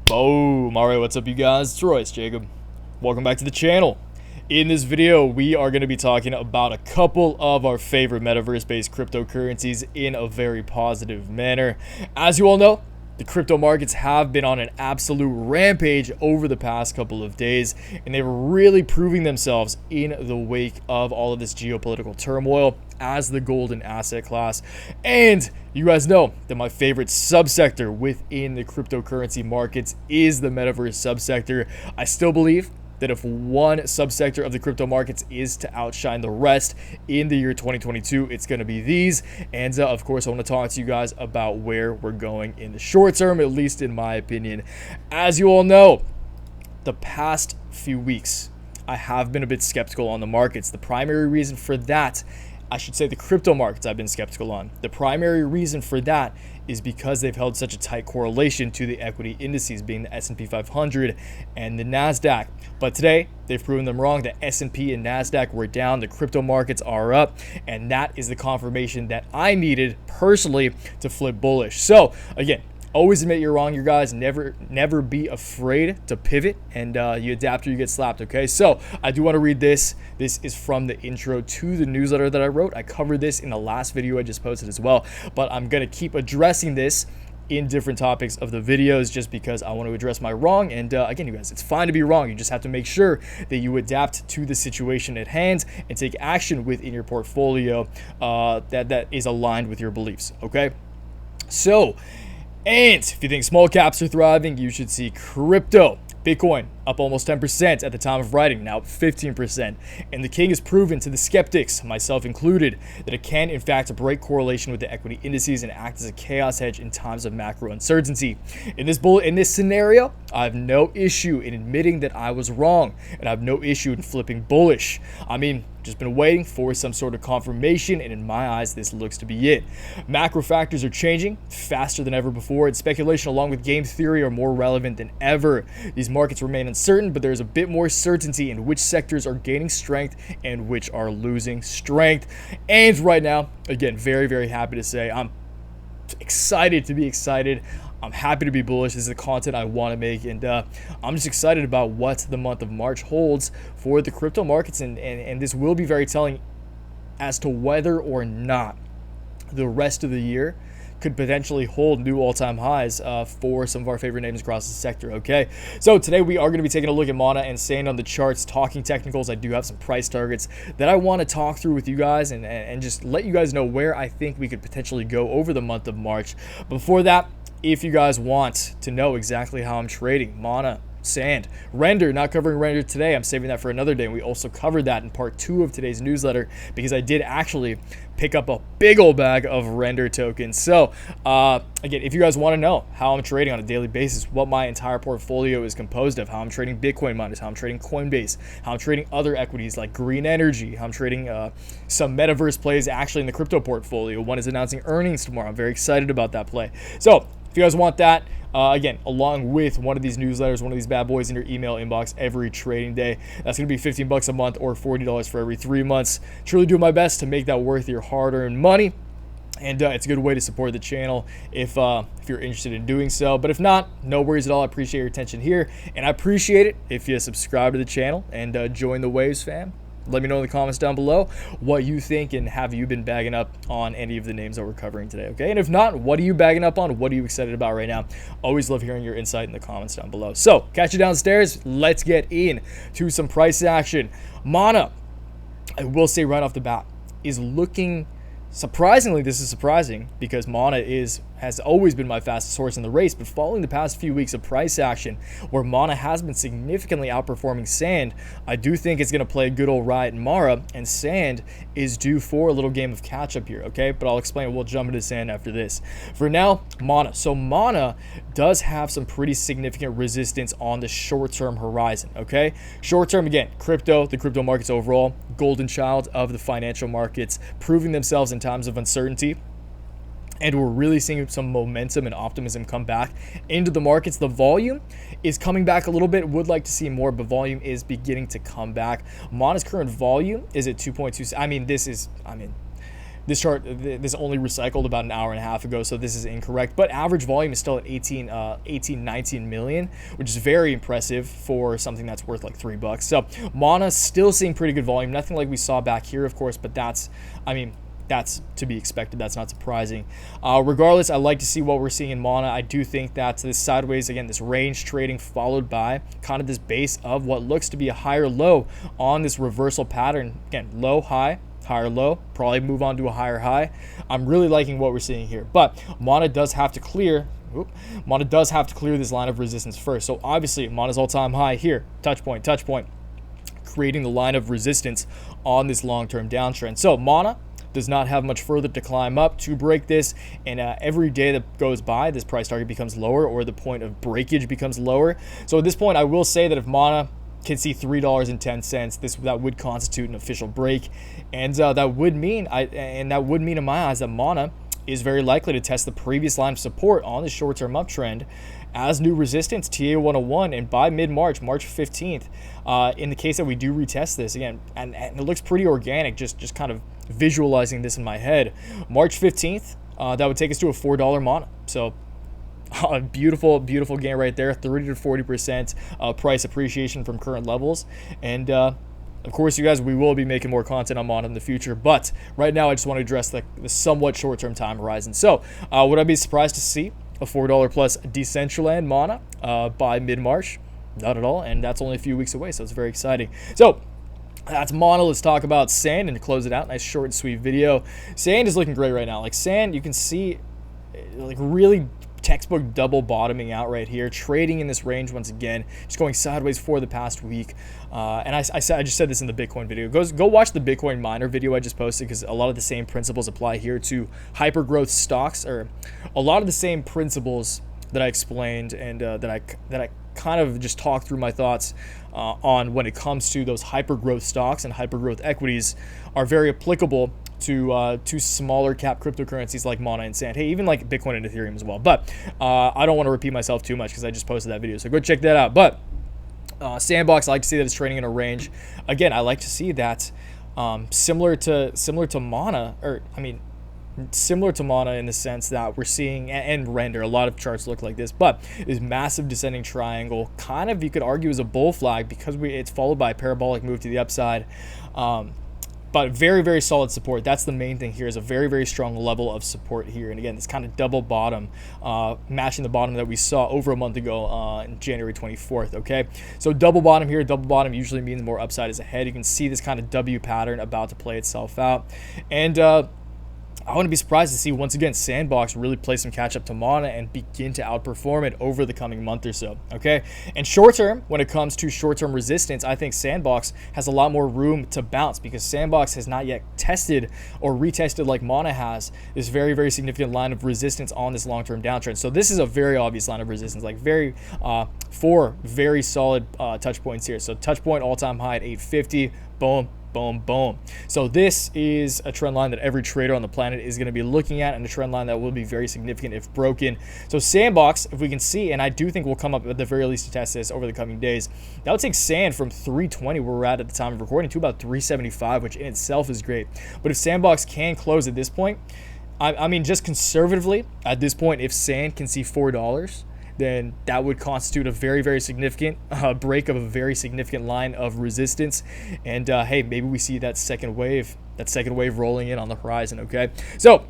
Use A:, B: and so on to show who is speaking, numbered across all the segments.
A: Boom. Alright, what's up you guys? It's Royce Jacob. Welcome back to the channel. In this video, we are going to be talking about a couple of our favorite metaverse-based cryptocurrencies in a very positive manner. As you all know, the crypto markets have been on an absolute rampage over the past couple of days, and they're really proving themselves in the wake of all of this geopolitical turmoil as the golden asset class. And you guys know that my favorite subsector within the cryptocurrency markets is the metaverse subsector. I still believe that if one subsector of the crypto markets is to outshine the rest in the year 2022, it's going to be these. And of course, I want to talk to you guys about where we're going in the short term, at least in my opinion. As you all know, the past few weeks, I have been a bit skeptical on the markets. The primary reason for that, I should say the crypto markets I've been skeptical on. The primary reason for that is because they've held such a tight correlation to the equity indices, being the S&P 500 and the NASDAQ. But today, they've proven them wrong. The S&P and NASDAQ were down, the crypto markets are up, and that is the confirmation that I needed personally to flip bullish. So again, always admit you're wrong, you guys. Never be afraid to pivot, and you adapt or you get slapped, okay? So I do want to read this. This is from the intro to the newsletter that I wrote. I covered this in the last video I just posted as well, but I'm going to keep addressing this in different topics of the videos just because I want to address my wrong. And again, you guys, it's fine to be wrong. You just have to make sure that you adapt to the situation at hand and take action within your portfolio that is aligned with your beliefs, okay? So, and if you think small caps are thriving, you should see crypto. Bitcoin up almost 10% at the time of writing, now up 15%. And the king has proven to the skeptics, myself included, that it can in fact break correlation with the equity indices and act as a chaos hedge in times of macro uncertainty. In this scenario, I have no issue in admitting that I was wrong, and I have no issue in flipping bullish. I mean, just been waiting for some sort of confirmation, and in my eyes, this looks to be it. Macro factors are changing faster than ever before, and speculation along with game theory are more relevant than ever. These markets remain uncertain, but there's a bit more certainty in which sectors are gaining strength and which are losing strength. And right now, again, very, very happy to say I'm excited to be excited. I'm happy to be bullish. This is the content I want to make, and I'm just excited about what the month of March holds for the crypto markets, and this will be very telling as to whether or not the rest of the year could potentially hold new all-time highs for some of our favorite names across the sector, okay? So today we are going to be taking a look at Mana and Sand on the charts, talking technicals. I do have some price targets that I want to talk through with you guys and just let you guys know where I think we could potentially go over the month of March. Before that, if you guys want to know exactly how I'm trading Mana, Sand, Render, not covering Render today, I'm saving that for another day. And we also covered that in part 2 of today's newsletter because I did actually pick up a big old bag of Render tokens. So again, if you guys want to know how I'm trading on a daily basis, what my entire portfolio is composed of, how I'm trading Bitcoin miners, how I'm trading Coinbase, how I'm trading other equities like green energy, how I'm trading some metaverse plays actually in the crypto portfolio. One is announcing earnings tomorrow. I'm very excited about that play. So if you guys want that, again, along with one of these newsletters, one of these bad boys in your email inbox every trading day, that's going to be $15 a month or $40 for every 3 months. Truly doing my best to make that worth your hard-earned money. And it's a good way to support the channel if you're interested in doing so. But if not, no worries at all. I appreciate your attention here. And I appreciate it if you subscribe to the channel and join the Waves fam. Let me know in the comments down below what you think, and have you been bagging up on any of the names that we're covering today, okay? And if not, what are you bagging up on? What are you excited about right now? Always love hearing your insight in the comments down below. So, catch you downstairs. Let's get in to some price action. Mana, I will say right off the bat, is looking surprisingly, this is surprising because Mana has always been my fastest horse in the race, but following the past few weeks of price action where Mana has been significantly outperforming Sand, I do think it's going to play a good old ride in Mara, and Sand is due for a little game of catch up here, okay? But I'll explain. We'll jump into Sand after this. For now, Mana. So Mana does have some pretty significant resistance on the short-term horizon, okay? Short-term, again, crypto, the crypto markets overall, golden child of the financial markets, proving themselves in times of uncertainty. And we're really seeing some momentum and optimism come back into the markets. The volume is coming back a little bit. Would like to see more, but volume is beginning to come back. Mana's current volume is at 2.2. This chart, this only recycled about an hour and a half ago, so this is incorrect. But average volume is still at 19 million, which is very impressive for something that's worth like $3. So Mana still seeing pretty good volume. Nothing like we saw back here, of course, but that's to be expected. That's not surprising. Regardless, I like to see what we're seeing in Mana. I do think that this sideways, again, this range trading followed by kind of this base of what looks to be a higher low on this reversal pattern. Again, low, high, higher low, probably move on to a higher high. I'm really liking what we're seeing here, but Mana does have to clear this line of resistance first. So obviously Mana's all-time high here, touch point, creating the line of resistance on this long-term downtrend. So Mana does not have much further to climb up to break this, and every day that goes by, this price target becomes lower, or the point of breakage becomes lower. So at this point, I will say that if Mana can see $3.10, that would constitute an official break, and that would mean in my eyes that Mana is very likely to test the previous line of support on the short-term uptrend as new resistance, TA101, and by mid-March, March 15th, in the case that we do retest this again, and it looks pretty organic, just kind of visualizing this in my head, March 15th, that would take us to a $4 Mana. So beautiful gain right there, 30 to 40% price appreciation from current levels. And of course, you guys, we will be making more content on Mana in the future, but right now I just want to address the somewhat short-term time horizon. So would I be surprised to see a $4 plus Decentraland Mana by mid-March? Not at all, and that's only a few weeks away, so it's very exciting. So that's Mana. Let's talk about Sand and to close it out. Nice short and sweet video. Sand is looking great right now. Like Sand, you can see like really textbook double bottoming out right here, trading in this range once again, just going sideways for the past week. And I just said this in the Bitcoin video. Go watch the Bitcoin miner video I just posted, because a lot of the same principles apply here to hyper growth stocks, or a lot of the same principles that I explained and that I kind of just talked through my thoughts on when it comes to those hyper growth stocks and hyper growth equities are very applicable to smaller cap cryptocurrencies like Mana and Sand. Hey, even like Bitcoin and Ethereum as well. But I don't want to repeat myself too much because I just posted that video, so go check that out. But Sandbox, I like to see that it's trading in a range. Again, I like to see that similar to Mana, or I mean, similar to Mana in the sense that we're seeing, and Render, a lot of charts look like this, but this massive descending triangle, kind of, you could argue, is a bull flag because it's followed by a parabolic move to the upside. But very, very solid support. That's the main thing here, is a very, very strong level of support here. And again, this kind of double bottom, matching the bottom that we saw over a month ago on January 24th, okay? So double bottom here. Double bottom usually means more upside is ahead. You can see this kind of W pattern about to play itself out. And I wouldn't be surprised to see, once again, Sandbox really play some catch up to Mana and begin to outperform it over the coming month or so, okay? And short term, when it comes to short term resistance, I think Sandbox has a lot more room to bounce, because Sandbox has not yet tested or retested like Mana has this very, very significant line of resistance on this long term downtrend. So this is a very obvious line of resistance, like four very solid touch points here. So touch point all time high at 850, boom, boom, boom. So this is a trend line that every trader on the planet is going to be looking at, and a trend line that will be very significant if broken. So Sandbox, if we can see, and I do think we'll come up at the very least to test this over the coming days, that would take Sand from 320, where we're at the time of recording, to about 375, which in itself is great. But if Sandbox can close at this point, I mean, just conservatively at this point, if Sand can see $4, then that would constitute a very, very significant break of a very significant line of resistance. And hey, maybe we see that second wave rolling in on the horizon, okay? So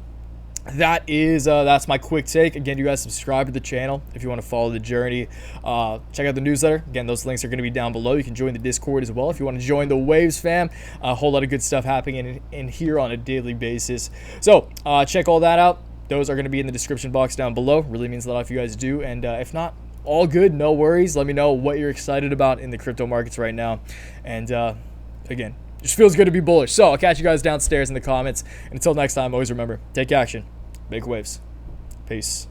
A: that's my quick take. Again, you guys subscribe to the channel if you want to follow the journey. Check out the newsletter. Again, those links are going to be down below. You can join the Discord as well if you want to join the Waves fam. A whole lot of good stuff happening in here on a daily basis. So check all that out. Those are going to be in the description box down below. Really means a lot if you guys do. And if not, all good, no worries. Let me know what you're excited about in the crypto markets right now. And again, just feels good to be bullish. So I'll catch you guys downstairs in the comments. And until next time, always remember, take action, make waves. Peace.